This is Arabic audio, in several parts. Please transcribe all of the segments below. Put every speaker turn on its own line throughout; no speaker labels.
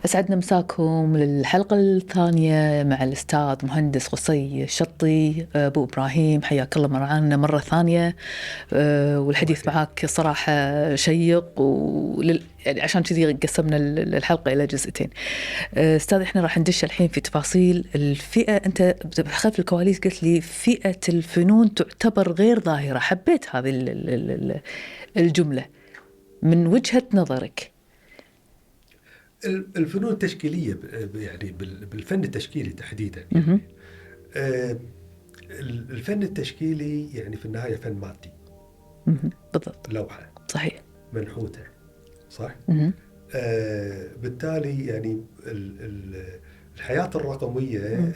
أسعدنا مساكم للحلقة الثانية مع الأستاذ مهندس قصي الشطي. أبو إبراهيم حياك الله معنا مرة ثانية. والحديث معاك صراحة شيق يعني عشان كذي قسمنا الحلقة إلى جزئين. أستاذ إحنا راح ندش الحين في تفاصيل الفئة. أنت خلف الكواليس قلت لي فئة الفنون تعتبر غير ظاهرة. حبيت هذه الجملة من وجهة نظرك.
الفنون التشكيلية يعني بالفن التشكيلي تحديدا يعني الفن التشكيلي يعني في النهاية فن مادي.
بالضبط.
لوحة
صحيح
منحوتة صح. بالتالي يعني الحياة الرقمية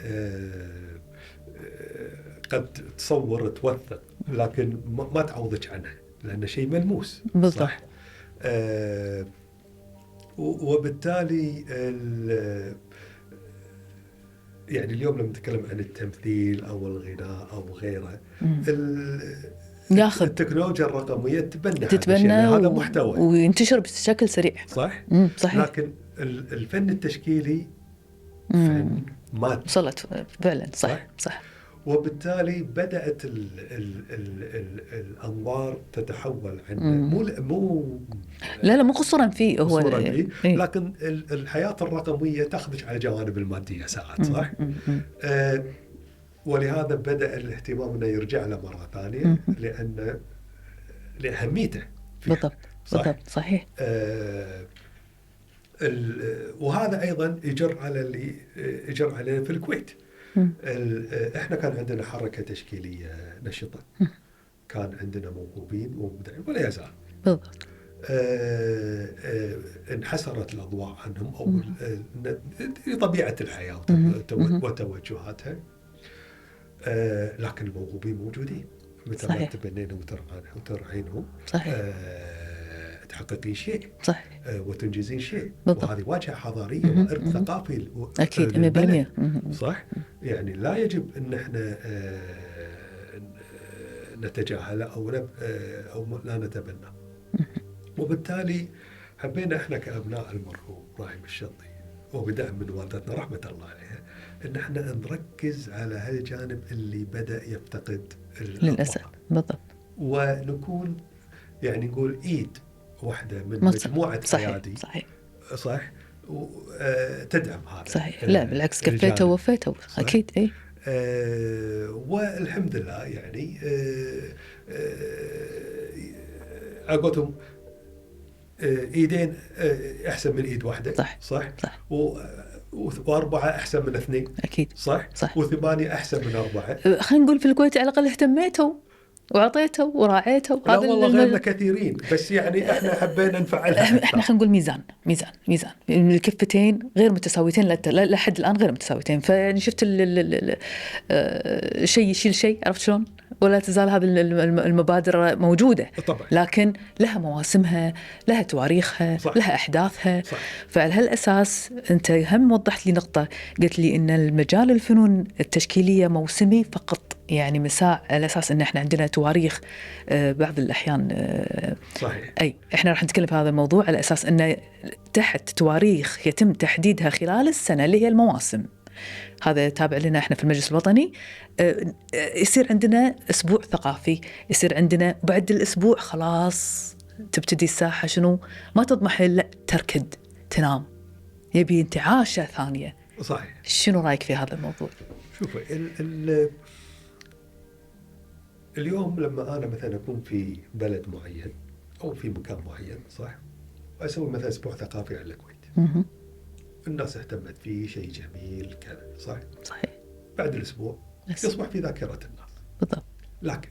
قد تصور توثق لكن ما تعوضك عنها لأنه شيء ملموس.
بالضبط.
صح. وبالتالي يعني اليوم لما نتكلم عن التمثيل أو الغناء أو غيره التكنولوجيا الرقمية تتبنى هذا محتوى
وينتشر بشكل سريع.
صح؟
صحيح.
لكن الفن التشكيلي فن مادي.
وصلت فعلا. صح.
وبالتالي بدأت الأنظار تتحول عنه. مو
لا قصورا فيه هو
فيه. لكن الحياة الرقمية تاخذك على جوانب المادية ساعات. صح. ولهذا بدأ الاهتمام انه يرجع له مرة ثانية لأن لأهميته فيها.
بالضبط. صحيح.
وهذا أيضا يجر على في الكويت. احنا كان عندنا حركة تشكيلية نشطة. كان عندنا موهوبين ومبدعين ولا يزال.
بالضبط.
انحسرت الأضواء عنهم أو لطبيعة الحياة وتوجهاتها. لكن الموهوبين موجودين متى ما تبنينا وترعينهم. تحققين شيء.
صحيح.
وتنجزين شيء.
بالضبط.
وهذه واجهة حضارية وإرث ثقافي.
أكيد 100%.
صح. يعني لا يجب أن احنا نتجاهله أو لا نتبناه. وبالتالي حبينا احنا كأبناء المرحوم إبراهيم الشطي وبدعم من والدتنا رحمة الله عليها ان احنا نركز على هالجانب اللي بدأ يفتقد
للأسف. بالضبط.
ونكون يعني نقول ايد واحدة من مجموعة ايادي. صح. تدعم هذا.
صحيح. لا بالعكس كفيته ووفيته. اكيد. اي.
والحمد لله يعني اقولهم ايدين احسن من ايد واحدة. صح. وأربعة أحسن من اثنين.
أكيد.
صح. وثمانية أحسن من أربعة.
خلينا نقول في الكويت على الأقل اهتميتوا وعطيتوا وراعيتوا.
لا والله غيرنا كثيرين بس يعني احنا حبينا نفعلها.
احنا خلينا نقول ميزان الكفتين غير متساويتين لحد الآن غير متساويتين. فيعني شفت شيء يشيل شيء. عرفت شلون؟ ولا تزال هذه المبادرة موجودة.
طبعا.
لكن لها مواسمها، لها تواريخها. صح. لها أحداثها.
صح.
فعلى هالأساس أنت هم وضحت لي نقطة. قلت لي إن المجال الفنون التشكيلية موسمي فقط. يعني مساء على أساس إن إحنا عندنا تواريخ بعض الأحيان.
صحيح.
أي إحنا راح نتكلم في هذا الموضوع على أساس إنه تحت تواريخ يتم تحديدها خلال السنة اللي هي المواسم. هذا تابع لنا إحنا في المجلس الوطني. يصير عندنا أسبوع ثقافي. يصير عندنا بعد الأسبوع خلاص تبتدي الساحة شنو ما تضمحل لا تركض تنام يبي انتعاشة ثانية.
صحيح.
شنو رأيك في هذا الموضوع؟
شوف اليوم لما أنا مثلا أكون في بلد معين أو في مكان معين صح أسوي مثلا أسبوع ثقافي على الكويت. الناس اهتمت فيه شيء جميل كذا. صحيح. بعد الأسبوع يصبح في ذاكرة الناس.
بالضبط.
لكن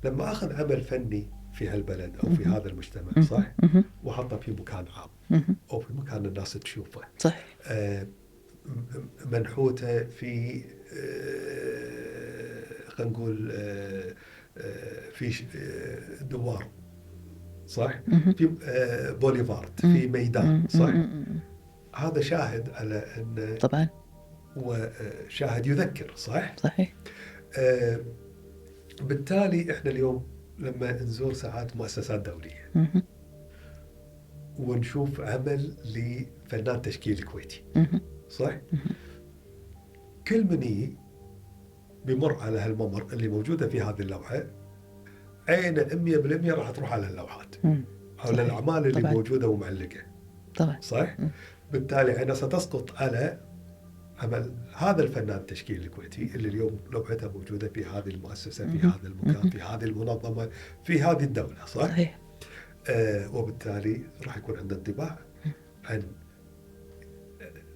لما أخذ عمل فني في هالبلد أو في هذا المجتمع صح وحطه في مكان عام أو في مكان الناس تشوفه.
صح.
منحوته في خلينا نقول في دوار صح. في بوليفارد في ميدان صح. هذا شاهد على أن
طبعا
وشاهد يذكر.
صحيح.
بالتالي احنا اليوم لما نزور ساعات مؤسسات دولية ونشوف عمل فنان تشكيلي كويتي صح؟ كل من بيمر على هالممر اللي موجودة في هذه اللوحة عينه 100% راح تروح على اللوحات أو الأعمال اللي طبعاً موجودة ومعلقة
طبعا
صح؟ بالتالي عينه ستسقط على عمل هذا الفنان التشكيلي الكويتي اللي اليوم لوحته موجودة في هذه المؤسسة في هذا المكان في هذه المنظمة في هذه الدولة صح؟
صحيح.
وبالتالي راح يكون عنده انطباع عن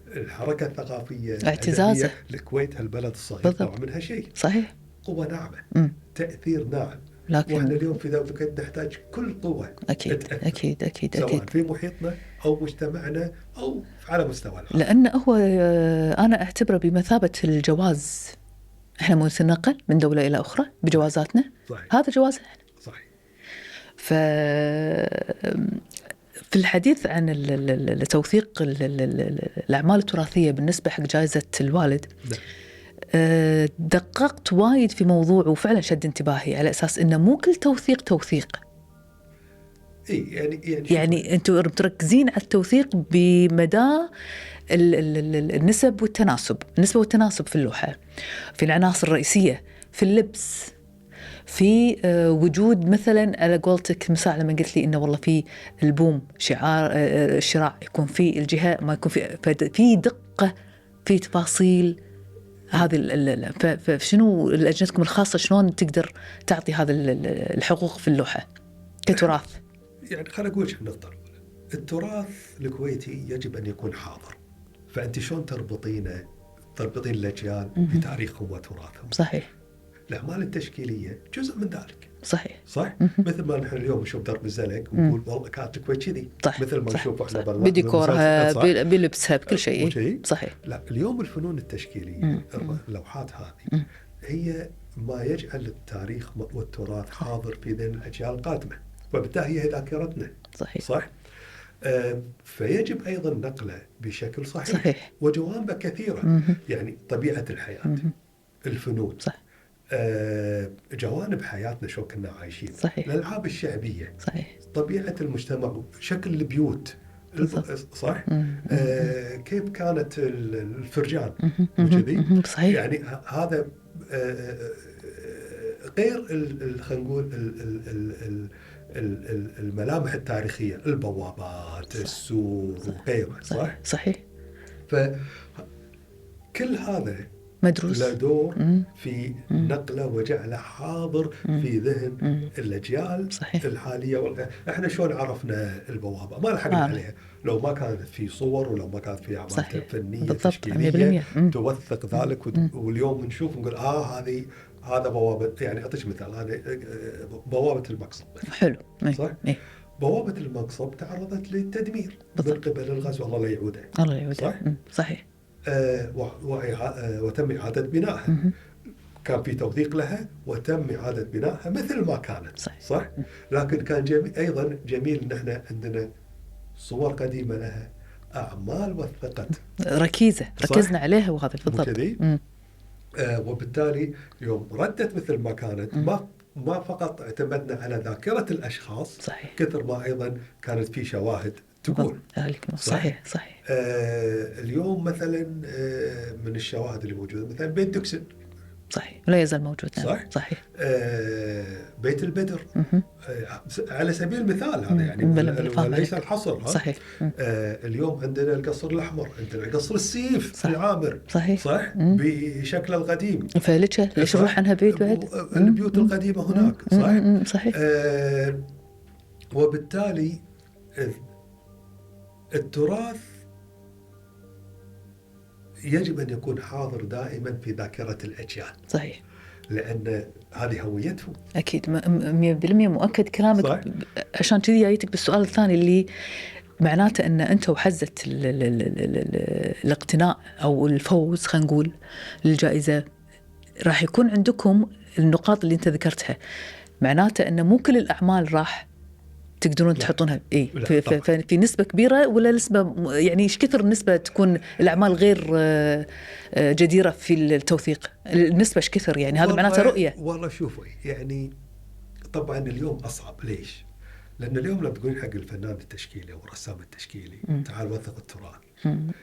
الحركة الثقافية
اعتزازه
الكويت هالبلد الصغير طبعا منها شيء
صحيح
قوة ناعمة تأثير ناعم
لكن
واحنا اليوم في دولة الكويت نحتاج كل قوة
أكيد
سواء في محيطنا أو مجتمعنا أو على مستوى العالم.
لأن هو أنا أعتبره بمثابة الجواز. إحنا نتنقل من دولة إلى أخرى بجوازاتنا
صحيح.
هذا جواز
صحيح.
في الحديث عن توثيق الأعمال التراثية بالنسبة حق جائزة الوالد دققت وايد في موضوع وفعلا شد انتباهي على أساس إنه مو كل توثيق يعني أنتم مركزين على التوثيق بمدى النسب والتناسب في اللوحة في العناصر الرئيسية في اللبس في وجود مثلا على قولتك مثال لما قلت لي إنه والله في البوم شعار الشراع يكون في الجهة ما يكون في دقة في تفاصيل هذه فشنو لجنتكم الخاصة شلون تقدر تعطي هذا الحقوق في اللوحة كتراث؟
يعني خليني أقول شيء نقطة. التراث الكويتي يجب أن يكون حاضر. فأنت شلون تربطين الأجيال بتاريخهم وتراثهم؟
صحيح.
الأعمال التشكيلية جزء من ذلك.
صحيح.
مثل ما نحن اليوم نشوف درب الزلق ونقول والله كانت الكويت كذي. مثل ما نشوف احنا
بديكورها بلبسها بكل شيء. صحيح.
لا اليوم الفنون التشكيلية اللوحات هذه هي ما يجعل التاريخ والتراث حاضر في ذهن الأجيال القادمة وبالتالي هي ذاكرتنا. صح. فيجب أيضا نقله بشكل صحيح. وجوانبه كثيرة يعني طبيعة الحياة الفنون
صح.
جوانب حياتنا شو كنا عايشين.
صحيح.
الألعاب الشعبية
صحيح.
طبيعة المجتمع شكل البيوت صح. كيف كانت الفرجان وكذي
صحيح.
يعني هذا غير خلينا نقول الملامح التاريخية البوابات السور وغيرها
صحيح.
فكل هذا
مدروس
له دور في نقله وجعله حاضر في ذهن الأجيال الحالية. احنا شلون عرفنا البوابة؟ ما لحقنا عليها لو ما كانت في صور ولو ما كانت في أعمال فنية تشكيلية توثق ذلك. واليوم نشوف نقول هذا بوابة. يعني أعطيك مثال هذا بوابة المقصب.
حلو.
صح؟ بوابة المقصب تعرضت للتدمير من قبل الغزو الله لا يعوده. صح؟
صحيح.
وتم إعادة بنائها. كان في توثيق لها وتم إعادة بنائها مثل ما كانت. صح؟ لكن كان أيضا جميل إن احنا عندنا صور قديمة لها أعمال وثقت
ركزنا عليها وهذا بالضبط.
وبالتالي يوم ردت مثل ما كانت ما فقط اعتمدنا على ذاكرة الأشخاص
صحيح.
كثر ما أيضا كانت في شواهد تقول.
صحيح.
اليوم مثلا من الشواهد اللي موجودة مثلا بيت دكسن.
صحيح. لا يزال موجود.
صحيح. بيت البدر على سبيل المثال هذا يعني وليس الحصر.
صحيح.
اليوم عندنا القصر الأحمر عندنا قصر السيف العامر.
صح.
بشكل القديم
فليش نروح عنها بعيد بعد
البيوت القديمة هناك.
صحيح.
وبالتالي التراث يجب أن يكون حاضر دائما في ذاكرة الأجيال.
صحيح.
لأن هذه هويتهم.
أكيد 100% مؤكد كلامك. صح. عشان كذي جايتك بالسؤال الثاني اللي معناته أن أنت وحزة الاقتناء أو الفوز خلينا نقول للجائزة راح يكون عندكم النقاط اللي أنت ذكرتها. معناته أن مو كل الأعمال راح تقدرون تحطونها في نسبة كبيرة ولا نسبة يعني إيش كثر النسبة تكون الأعمال غير جديرة في التوثيق؟ النسبة إيش كثر يعني؟ هذا معناته رؤية.
والله شوفوا يعني طبعا اليوم أصعب. ليش؟ لأن اليوم لما تقولين حق الفنان التشكيلي أو الرسام التشكيلي تعال وثق التراث،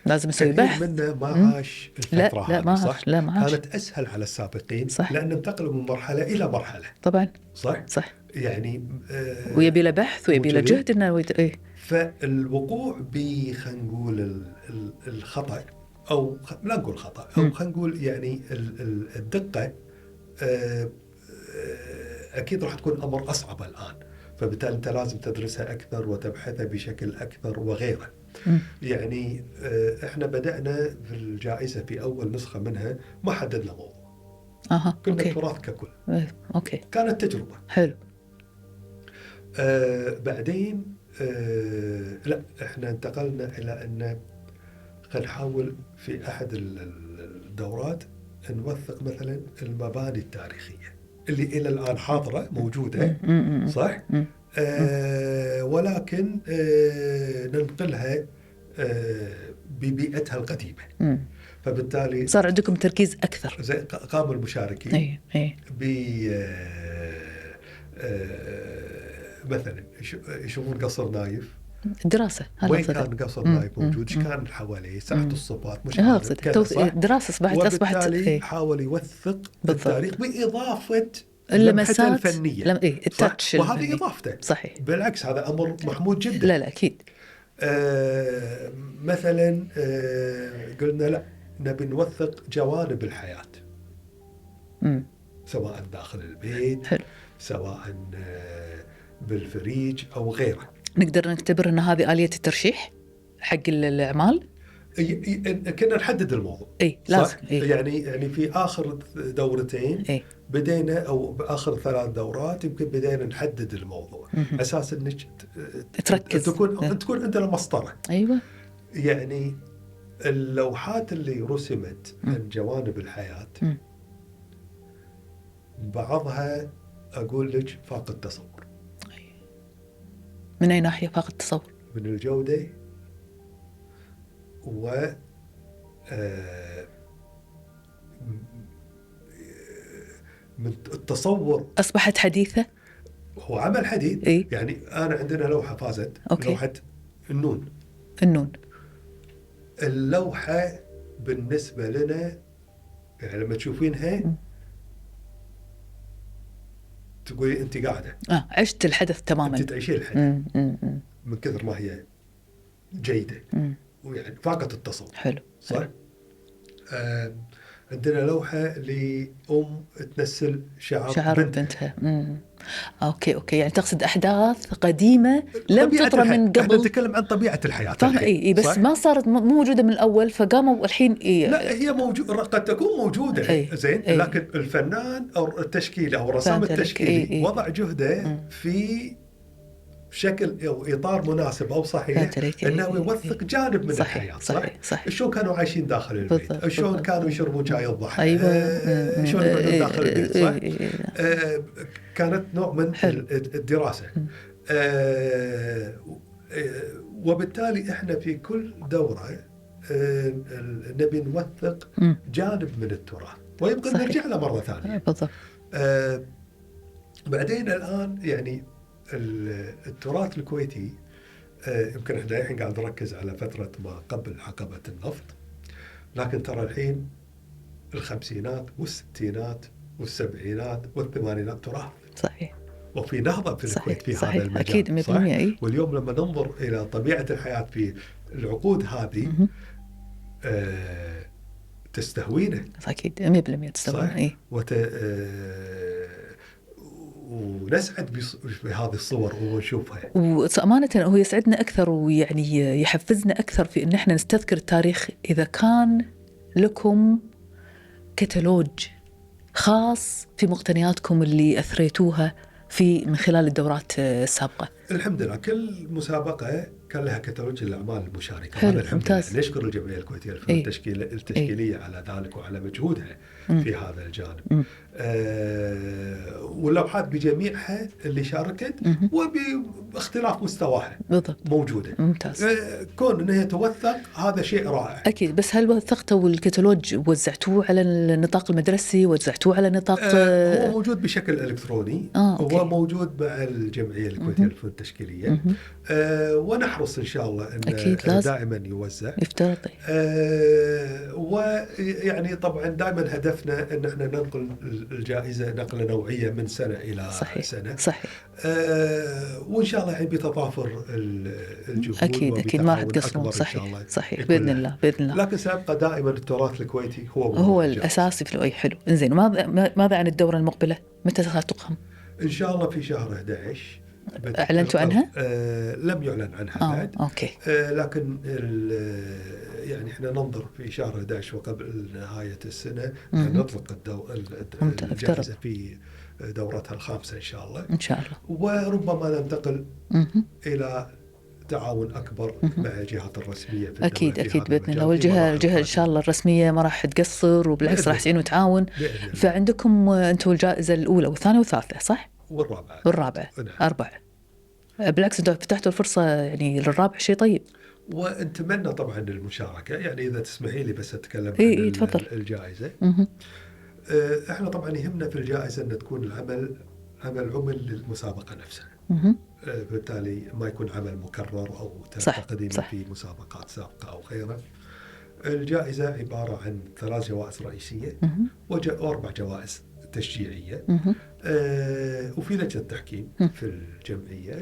لازم يسوي
كثير
بحث.
منه ما عاش الفترة
لا
هذه،
ما
صح؟
عاش. لا ما عاش.
كانت أسهل على السابقين،
صح.
لأن انتقلوا من مرحلة إلى مرحلة.
طبعا.
صح؟
صح.
يعني
ويبي له بحث ويبي له جهد إنه إيه.
فالوقوع خلينا نقول الخطأ، أو لا نقول خطأ، أو خلينا نقول يعني الدقة أكيد راح تكون أمر أصعب الآن، فبالتالي أنت لازم تدرسها أكثر وتبحثها بشكل أكثر وغيره. يعني إحنا بدأنا في الجائزة في أول نسخة منها ما حددنا موضوع، كنا التراث ككل.
أوكي.
كانت تجربة.
حلو.
بعدين لا إحنا انتقلنا إلى أن خلينا نحاول في أحد الدورات نوثق مثلا المباني التاريخية اللي إلى الآن حاضرة موجودة، صح؟ ولكن ننقلها ببيئتها القديمة. فبالتالي
صار عندكم تركيز أكثر.
زي قام المشاركين مثلا يشوفون قصر نايف،
دراسة
وين كان قصر نايف موجود، ايش كان حواليه، ساحة الصفات، مش
دراسة أصبحت
وبالتالي حاول يوثق التاريخ بإضافة
اللمسات
الفنية.
التاتش،
وهذه إضافته.
صحيح.
بالعكس هذا أمر محمود جدا.
لا أكيد.
مثلا قلنا لا نبي نوثق جوانب الحياة، سواء داخل البيت،
حلو.
سواء بالفريج أو غيره.
نقدر نعتبر أن هذه آلية الترشيح حق الأعمال.
كنا نحدد الموضوع.
لازم.
يعني في آخر دورتين بدينا، أو بآخر 3 دورات يمكن بدينا نحدد الموضوع أساس إنك
تركز،
تكون أنت المسطرة.
أيوة.
يعني اللوحات اللي رسمت عن جوانب الحياة بعضها أقول لك فاق التصور.
من أي ناحية فاق التصور؟
من الجودة و من التصور.
أصبحت حديثة.
هو عمل حديث. يعني أنا عندنا لوحة فازت، لوحة النون. اللوحة بالنسبة لنا يعني لما تشوفينها تقولي أنت قاعدة
عشت الحدث تماما،
أنت تعيشين الحدث من كثر ما هي جيدة ويعني فاقت التصور.
حلو.
صح. عندنا لوحة لأم تنسل شعر بنتها.
أوكي يعني تقصد أحداث قديمة لم تطرى من قبل.
احنا نتكلم عن طبيعة الحياة.
بس صح؟ ما صارت موجودة من الأول فقاموا الحين
لا هي موجودة، قد تكون موجودة. زين. لكن الفنان أو التشكيلي أو الرسام التشكيلي وضع جهده في شكل أو إطار مناسب أو صحيح أنه يوثق جانب من الحياة. صح. شلون كانوا عايشين داخل البيت، شلون كانوا يشربون شاي الضحى، شلون يقعدون داخل البيت. صح. كانت نوع من الدراسة. وبالتالي إحنا في كل دورة نبي نوثق جانب من التراث ويبقى نرجع له مرة ثانية. بعدين الآن يعني التراث الكويتي يمكن احنا الحين قاعد نركز على فترة ما قبل عقبة النفط، لكن ترى الحين الخمسينات والستينات والسبعينات والثمانينات تراث.
صحيح.
وفي نهضة في الكويت في
صحيح.
هذا المجال.
أكيد 100%.
واليوم لما ننظر إلى طبيعة الحياة في العقود هذه تستهوينا.
أكيد 100% تستهوينا.
ونسعد بهذه الصور ونشوفها.
وأمانة هو يسعدنا أكثر ويعني يحفزنا أكثر في إن إحنا نستذكر التاريخ إذا كان لكم كتالوج خاص في مقتنياتكم اللي أثريتوها من خلال الدورات السابقة.
الحمد لله كل مسابقة كان لها كتالوج الأعمال المشاركة.
حلو،
وهذا الحمد
ممتاز.
لله نشكر الجمعية الكويتية للفنون
إيه.
التشكيلية على ذلك وعلى مجهودها في هذا الجانب.
مم.
واللوحات بجميعها اللي شاركت وباختلاف مستواها
بالضبط.
موجودة.
ممتاز.
كون أنها توثق هذا شيء رائع.
أكيد. بس هل وثقتوا الكتالوج وزعتوه على النطاق المدرسي، وزعتوه على نطاق
هو موجود بشكل إلكتروني.
أوكي.
هو موجود مع الجمعية الكويتية للفنون التشكيلية. ونحرص إن شاء الله أنه دائما يوزع.
يفترض.
ويعني طبعا دائما هدفنا أن احنا ننقل الجائزة نقلة نوعية من سنة إلى سنة.
صحيح.
وإن شاء الله يعني بتضافر الجهود.
أكيد ما راح تقصرون. صحيح بإذن الله.
لكن سيبقى دائما التراث الكويتي
هو الأساسي في. حلو. إنزين، ماذا عن الدورة المقبلة؟ متى ستقام؟
إن شاء الله في شهر 11.
أعلنتوا عنها؟
لم يعلن عنها بعد.
أوكي.
لكن يعني احنا ننظر في شهر 11 وقبل نهاية السنة نطلق الجائزة في دورتها الخامسة إن شاء الله.
إن شاء الله.
وربما ننتقل إلى تعاون أكبر مع الجهات الرسمية في
أكيد بإذن الله. والجهة إن شاء الله الرسمية ما راح تقصر، وبالعكس راح تعين وتعاون. فعندكم أنتم الجائزة الأولى والثانية والثالثة، صح؟ والرابعة. 4. بالعكس أنتم فتحتوا الفرصة يعني للرابع، شيء طيب.
ونتمنى طبعا المشاركة. يعني إذا تسمحي لي بس أتكلم عن
تفضل.
الجائزة. احنا طبعا يهمنا في الجائزة أن تكون عمل للمسابقة نفسها. بالتالي ما يكون عمل مكرر أو تقديم في مسابقات سابقة أو غيرها. الجائزة عبارة عن 3 جوائز رئيسية و4 جوائز تشجيعية. وفي لجنة تحكيم في الجمعية.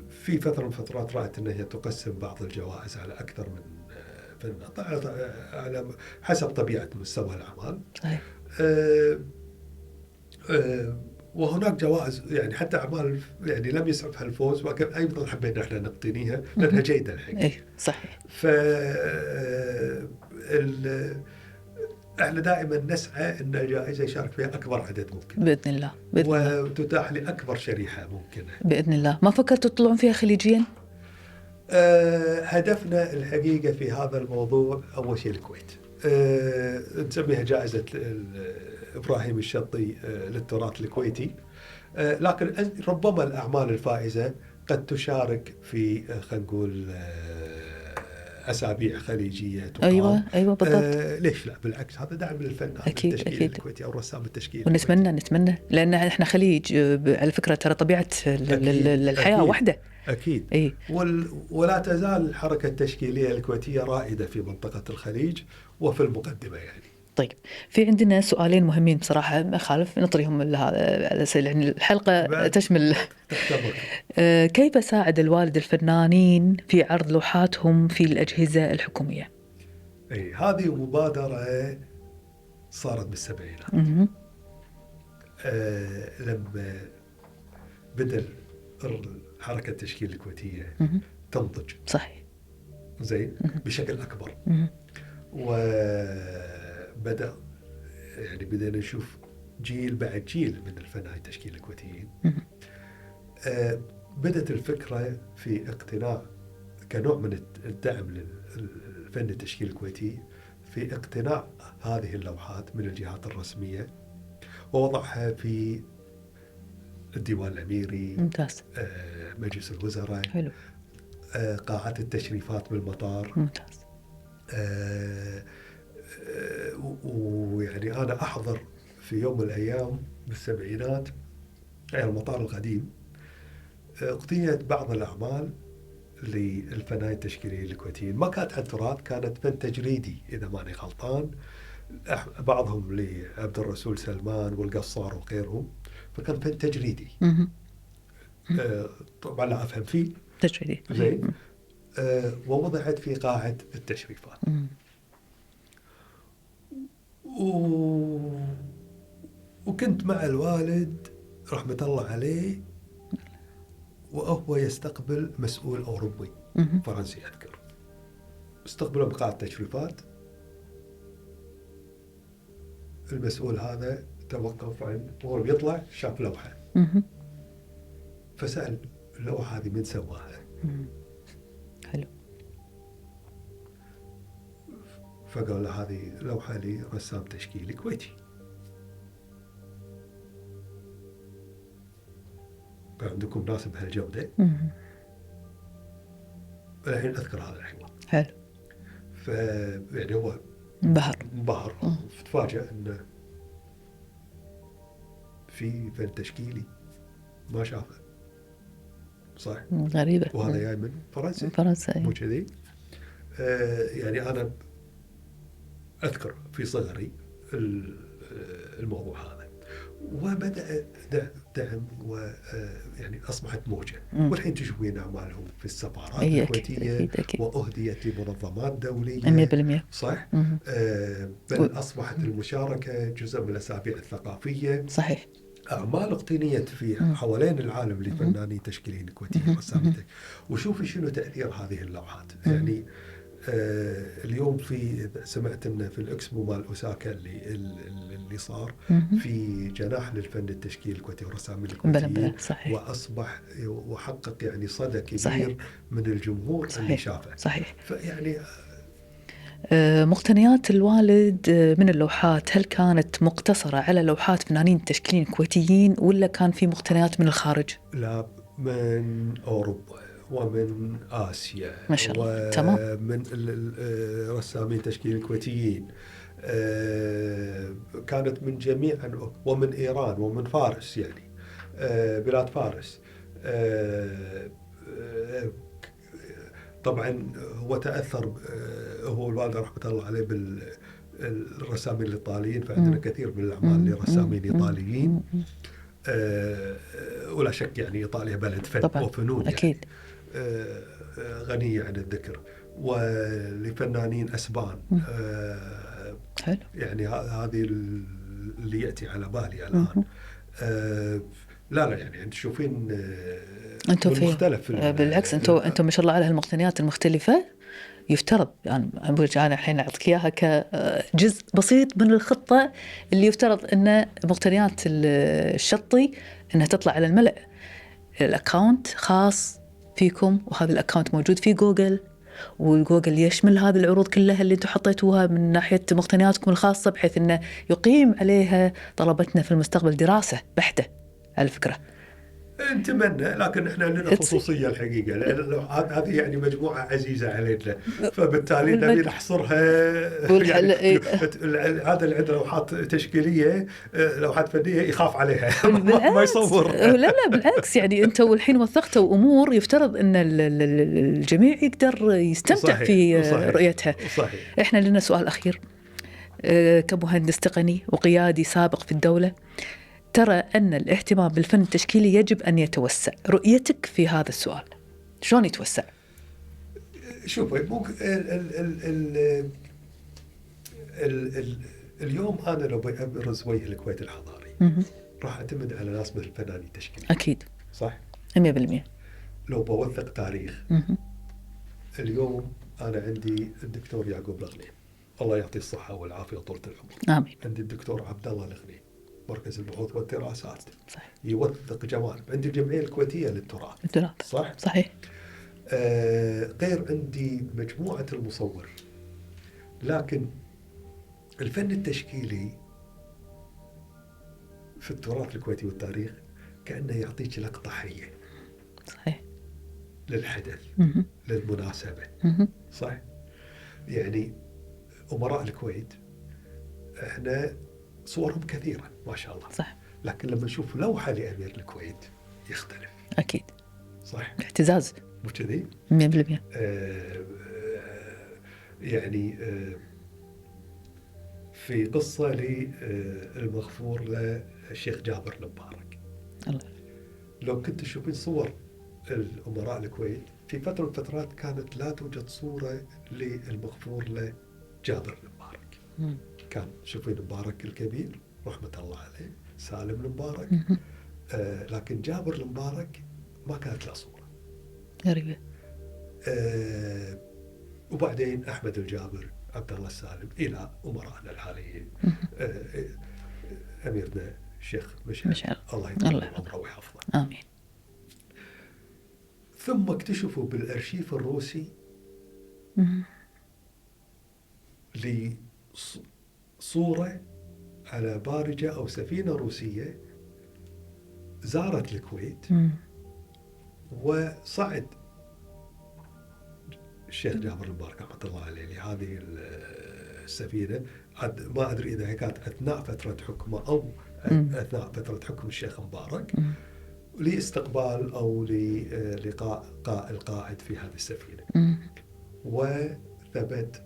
في فترة من فترات رأت أنها تقسم بعض الجوائز على أكثر من على حسب طبيعة مستوى الأعمال. وهناك جوائز يعني حتى أعمال يعني لم يسعفها الفوز، ولكن أيضا حبينا احنا نقتنيها لأنها جيدة الحقيقة.
صحيح.
احنا دائما نسعى ان الجائزة يشارك فيها أكبر عدد ممكن
بإذن الله.
وتتاح لأكبر شريحة ممكنة
بإذن الله. ما فكرتوا تطلعون فيها خليجيا؟
هدفنا الحقيقة في هذا الموضوع أول شيء الكويت. نسميها جائزة إبراهيم الشطي للتراث الكويتي. لكن ربما الأعمال الفائزة قد تشارك في خلينا نقول أسابيع خليجية تقام.
أيوة بالضبط.
ليش لا؟ بالعكس هذا دعم للفنان التشكيلي الكويتي أو الرسام التشكيلي.
ونتمنى لأن إحنا خليج على فكرة، ترى طبيعة الحياة واحدة.
أكيد. ولا تزال الحركة التشكيلية الكويتية رائدة في منطقة الخليج وفي المقدمة يعني.
طيب، في عندنا سؤالين مهمين بصراحة ما خالف نطريهم يعني الحلقة تشمل كيف ساعد الوالد الفنانين في عرض لوحاتهم في الأجهزة الحكومية؟
هذه مبادرة صارت بالسبعينات. لما بدأ الحركة التشكيل الكويتية تنضج.
صحيح.
زين بشكل أكبر. وبدأ يعني بدأنا نشوف جيل بعد جيل من الفنانين التشكيل الكويتيين. بدأت الفكرة في اقتناع كنوع من الدعم للفن التشكيل الكويتي في اقتناع هذه اللوحات من الجهات الرسمية ووضعها في الديوان الأميري.
ممتاز.
مجلس الوزراء.
حلو.
قاعات التشريفات بالمطار.
ممتاز.
ويعني أنا أحضر في يوم من الأيام بالسبعينات على المطار القديم اقتنيت بعض الأعمال للفنانين التشكيليين الكويتيين. ما كانت عن تراث، كانت فن تجريدي إذا ماني غلطان. بعضهم لعبد الرسول سلمان والقصار وغيرهم، فكان فن تجريدي. طبعا لا أفهم فيه
تجريدي.
زين. ووضعت في قاعة التشريفات. وكنت مع الوالد رحمة الله عليه وهو يستقبل مسؤول أوروبي فرنسي أذكر، استقبله بقاعة التشريفات. المسؤول هذا توقف عن وهو بيطلع شاف لوحة فسأل اللوحة هذه من سواها؟
حلو.
فقال له هذه لوحة لرسام تشكيلي كويتي. عندكم ناس بهالجودة؟ الحين أذكر هذا الحوار.
حلو.
يعني هو انبهر فتفاجأ إنه في فن تشكيلي ما شافه. صح.
غريبة.
وهذا جاي من
فرنسا.
مو كذي. يعني أنا أذكر في صغري الموضوع هذا، وبدأ دعم ويعني أصبحت موجة. والحين تشوفين أعمالهم في السفارات الكويتية، وأهديت لمنظمات دولية
100%.
صح. بل أصبحت المشاركة جزء من الأسابيع الثقافية.
صحيح.
أعمال اقتنيت في حوالين العالم لفنانين تشكيليين كويتيين رسامين. وشوفي شنو تأثير هذه اللوحات. يعني اليوم سمعت انه في الاكسبو مال اوساكا اللي صار في جناح للفن التشكيلي الكويتي والرسامين الكويتيين، واصبح وحقق يعني صدى كبير. صحيح. من الجمهور. صحيح. اللي شافه.
صحيح.
فيعني
مقتنيات الوالد من اللوحات هل كانت مقتصرة على لوحات فنانين تشكيليين كويتيين ولا كان في مقتنيات من الخارج؟
لا، من أوروبا ومن آسيا
ما شاء الله. تمام.
ومن الرسامين تشكيليين الكويتيين. كانت من جميع، ومن إيران ومن فارس، يعني بلاد فارس. طبعا هو تأثر، هو الوالد رحمة الله عليه بالرسامين الإيطاليين، فعندنا كثير من الأعمال لرسامين إيطاليين. ولا شك يعني إيطاليا بلد فن
طبعا.
وفنون
أكيد.
يعني غنية عن الذكر. ولفنانين أسبان.
حلو.
يعني هذه اللي يأتي على بالي الآن. لا يعني أنت تشوفين
أنتوا في
مختلف.
بالعكس أنتوا ما شاء الله على هالمقتنيات المختلفة. يفترض يعني أنا الحين أعطيك إياها كجزء بسيط من الخطة اللي يفترض أن مقتنيات الشطي أنها تطلع على الملأ. الأكاونت خاص فيكم، وهذا الأكاونت موجود في جوجل، والجوجل يشمل هذه العروض كلها اللي انتم حطيتوها من ناحية مقتنياتكم الخاصة، بحيث أنه يقيم عليها طلبتنا في المستقبل دراسة بحتة على الفكرة.
نتمنى، لكن احنا عندنا خصوصيه الحقيقه، لان هذه يعني مجموعه عزيزه علينا، فبالتالي نبي نحصرها. يعني هذا اللي عنده لوحات تشكيليه، لوحات فنيه، يخاف عليها ما يصور.
لا بالعكس، يعني انتوا والحين وثقتوا امور يفترض ان الجميع يقدر يستمتع. صحيح. في رؤيتها.
صحيح.
احنا لنا سؤال اخير كمهندس تقني وقيادي سابق في الدوله، ترى أن الاهتمام بالفن التشكيلي يجب أن يتوسع. رؤيتك في هذا السؤال شلون يتوسع؟
شوف، اليوم أنا لو بأبرز وجه الكويت الحضاري راح أعتمد على ناس مثل فنانين تشكيلي.
أكيد.
صح؟
100%.
لو بوثق تاريخ، اليوم أنا عندي الدكتور يعقوب الغنيم، الله يعطيه الصحة والعافية وطولة العمر.
آمين.
عندي الدكتور عبد الله الغنيم، مركز البحوث والدراسات.
صحيح.
يوثق جوانب. عندي الجمعية الكويتية للتراث. صح؟
صحيح.
غير عندي مجموعة المصور. لكن الفن التشكيلي في التراث الكويتي والتاريخ كأنه يعطيك لقطة حية.
صحيح.
للحدث. للمناسبة. صح؟ يعني أمراء الكويت احنا صورهم كثيرة ما شاء الله.
صح.
لكن لما نشوف لوحة لأمير الكويت يختلف.
أكيد.
صح.
اعتزاز.
مو كذي؟
100%.
يعني في قصة للمغفور للشيخ جابر المبارك.
الله.
لو كنت تشوفين صور الأمراء الكويت في فترة من الفترات كانت لا توجد صورة للمغفور لجابر المبارك. كان شوفين المبارك الكبير رحمة الله عليه، سالم المبارك. لكن جابر المبارك ما كانت له صورة.
غريبة.
وبعدين أحمد الجابر، عبد الله السالم، إلى أمراءنا الحاليين. أميرنا الشيخ مشعل، الله يطول عمره ويحفظه.
آمين.
ثم اكتشفوا بالأرشيف الروسي لصورة على بارجة أو سفينة روسية زارت الكويت وصعد الشيخ جابر المبارك رحمة الله عليه لهذه السفينة. ما أدري إذا هي كانت أثناء فترة حكمه أو أثناء فترة حكم الشيخ مبارك، لاستقبال أو للقاء القائد في هذه السفينة. وثبت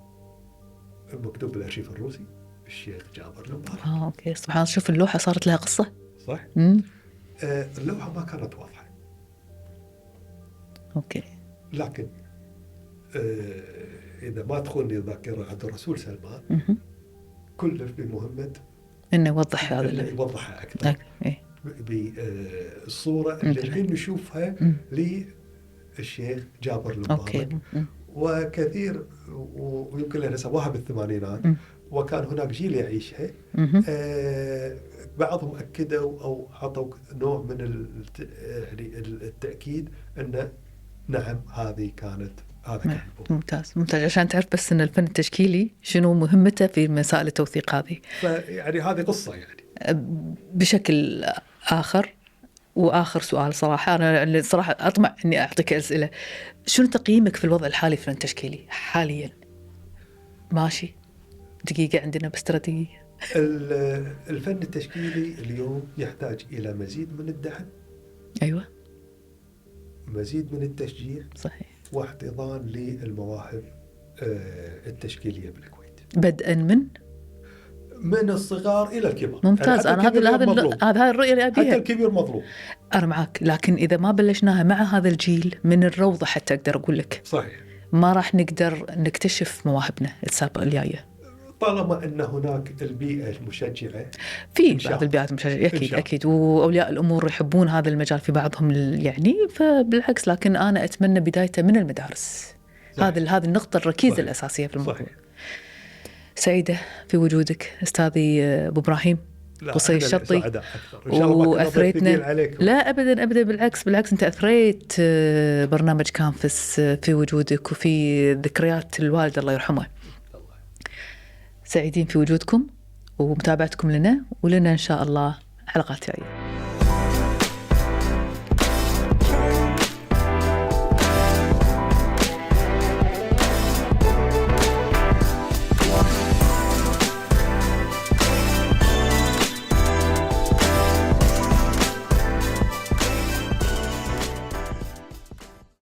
مكتوب بالأرشيف الروسي الشيخ جابر المبارك.
أوكي، سبحان الله. شوف اللوحة صارت لها قصة.
صح. اللوحة ما كانت واضحة.
أوكي.
لكن إذا ما تخونني الذاكرة عبد الرسول سلمان كلف بمهمة
إنه يوضح هذا
اللي يوضحها أكثر بالصورة اللي الحين نشوفها للشيخ جابر المبارك. وكثير ويمكن لنا سواها بالثمانينات وكان هناك جيل يعيشها. بعضهم أكدوا أو عطوا نوع من التأكيد أن نعم هذه كانت هذا.
ممتاز ممتاز، عشان تعرف بس أن الفن التشكيلي شنو مهمته في مسائل التوثيق هذه.
فيعني هذه قصة يعني
بشكل آخر. وآخر سؤال صراحة، أنا صراحة أطمع أني أعطيك أسئلة. شنو تقييمك في الوضع الحالي في الفن التشكيلي حاليا؟ ماشي دقيقة عندنا بس 3 دقيقة.
الفن التشكيلي اليوم يحتاج إلى مزيد من الدعم.
أيوة.
مزيد من التشجيع.
صحيح.
واحتضان للمواهب التشكيلية بالكويت،
بدءا من
الصغار إلى الكبار.
ممتاز. أنا هذا الرؤية اللي أبيها.
حتى الكبير مطلوب.
أنا معك، لكن إذا ما بلشناها مع هذا الجيل من الروضة حتى أقدر أقول لك
صحيح
ما راح نقدر نكتشف مواهبنا السابقة الجاية.
طالما أن هناك البيئة المشجعة
في بعض البيئات المشجعة أكيد وأولياء الأمور يحبون هذا المجال في بعضهم يعني، فبالعكس. لكن أنا أتمنى بدايته من المدارس. هذه النقطة الركيزة الأساسية في الموضوع. صحيح. سعيدة في وجودك أستاذي أبو إبراهيم قصي الشطي، وأثريتنا. لا أبدا أبدا، بالعكس أنت أثريت برنامج كانفس في وجودك وفي ذكريات الوالد الله يرحمه. سعيدين في وجودكم ومتابعتكم لنا، ولنا إن شاء الله حلقات جاية.